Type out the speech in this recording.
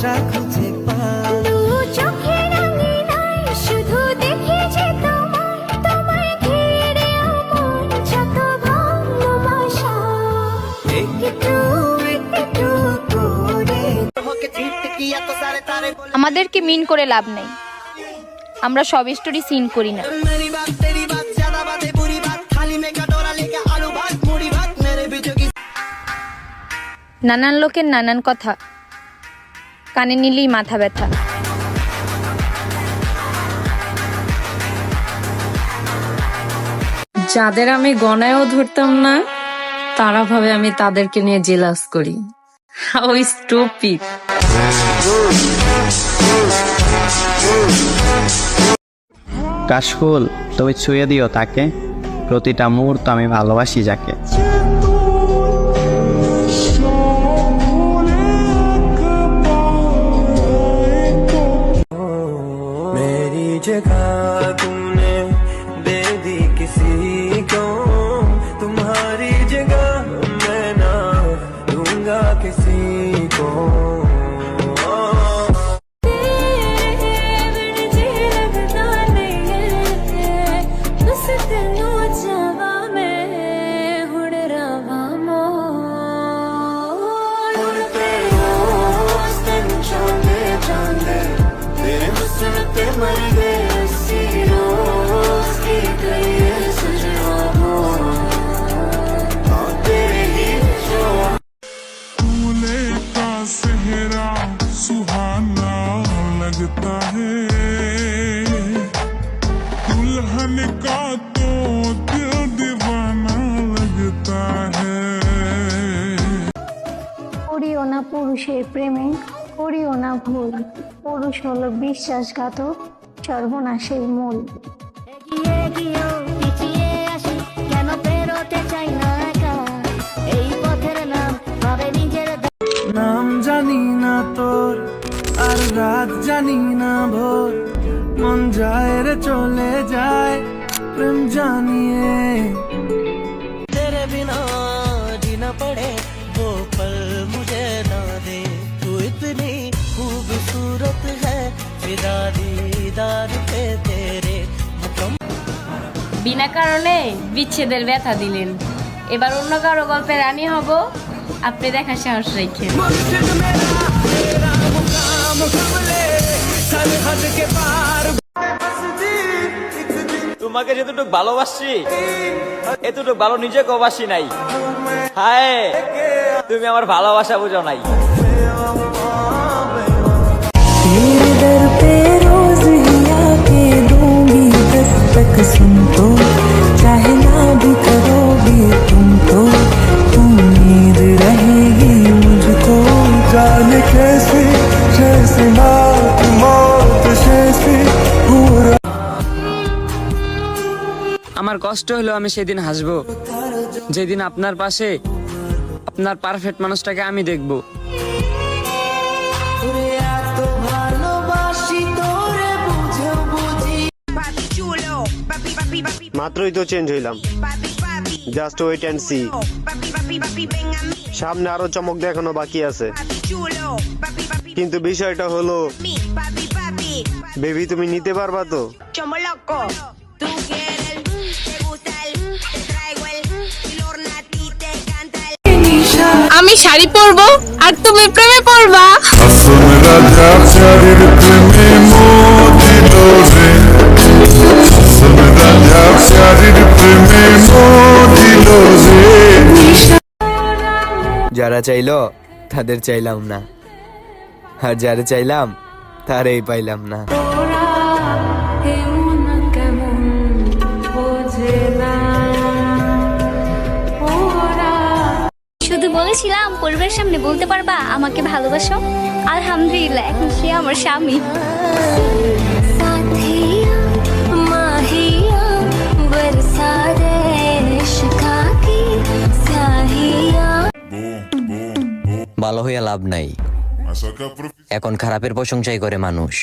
ভাষা খুঁজে পাই। দু চোখের রাঙিনায় শুধু দেখি যে তোমায় ঘিরে আমার যত ভালোবাসা। একটু একটু করে আমাদেরকে মিন করে লাভ নেই, আমরা সব স্টোরি সিন করি না। নানান লোকের নানান কথা, কানে নিলেই মাথা ব্যথা। যাদের আমি গণায়ও ধরতাম না, তারা ভাবে আমি তাদেরকে নিয়ে জেলাস করি। How stupid. কাশফুল, তুমি ছুঁয়ে দিও তাকে, প্রতিটা মুহূর্ত আমি ভালোবাসি যাকে। मेरी जगह तुमने दे दी किसी को, तुम्हारी जगह मैं ना दूंगा किसी को। सुहाना लगता है दुल्हन का तो दिल दीवाना लगता है। করিও না পুরুষের প্রেমে, করিও না ভুল, পুরুষ হলো বিশ্বাসঘাতক, সর্বনাশের মূল। এগিয়ে গিয়েও পিছিয়ে আসি, কেন পেরোতে চাই না একা, এই পথের নাম ভাবে নিজের। নাম জানি না তোর আর রাত জানি না ভোর, মন যায় রে চলে যায় প্রেম জানিয়ে। तेरे बिना जीना पड़े वो पल मुझे ना दे, तू इतनी खूबसूरत है फिदा दीदार पे तेरे। বিনা কারণে বিচ্ছেদের ব্যথা দিলেন, এবার অন্য কারো গল্পে রানী হব, আপনি দেখা সাহস রেখেন। তোমাকে যতটুকু ভালোবাসি এতটুকু ভালো নিজেকে বাসি নাই। হায়, তুমি আমার ভালোবাসা বুঝো নাই। तेरे दर पे रोज ही आके दूंगी दस्तक, सुन तो चाहे ना भी करोगे तुम तो उम्मीद रहेगी मुझको। जाने कैसे जैसे मौत मौत जैसे हो रहा। আমার কষ্ট হলো আমি সেদিন হাসবো যেদিন আপনার পাশে আপনার পারফেক্ট মানুষটাকে আমি দেখবো। মাত্রই তো চেঞ্জ হইলাম, জাস্ট ওয়েট অ্যান্ড সি। সামনে আরো চমক দেখানো বাকি আছে, কিন্তু বিষয়টা হলো বেবি তুমি নিতে পারবা তো? আমি শাড়ি পরবো আর তুমি প্রেমে পড়বা। যারা চাইলো তাদের চাইলাম না, আর যারা চাইলাম তারাই পাইলাম না। শুধু বলেছিলাম পরিবারের সামনে বলতে পারবা আমাকে ভালোবাসো, আলহামদুলিল্লাহ এখন সে আমার স্বামী। ভালো হইয়া লাভ নাই, এখন খারাপের প্রশংসাই করে মানুষ।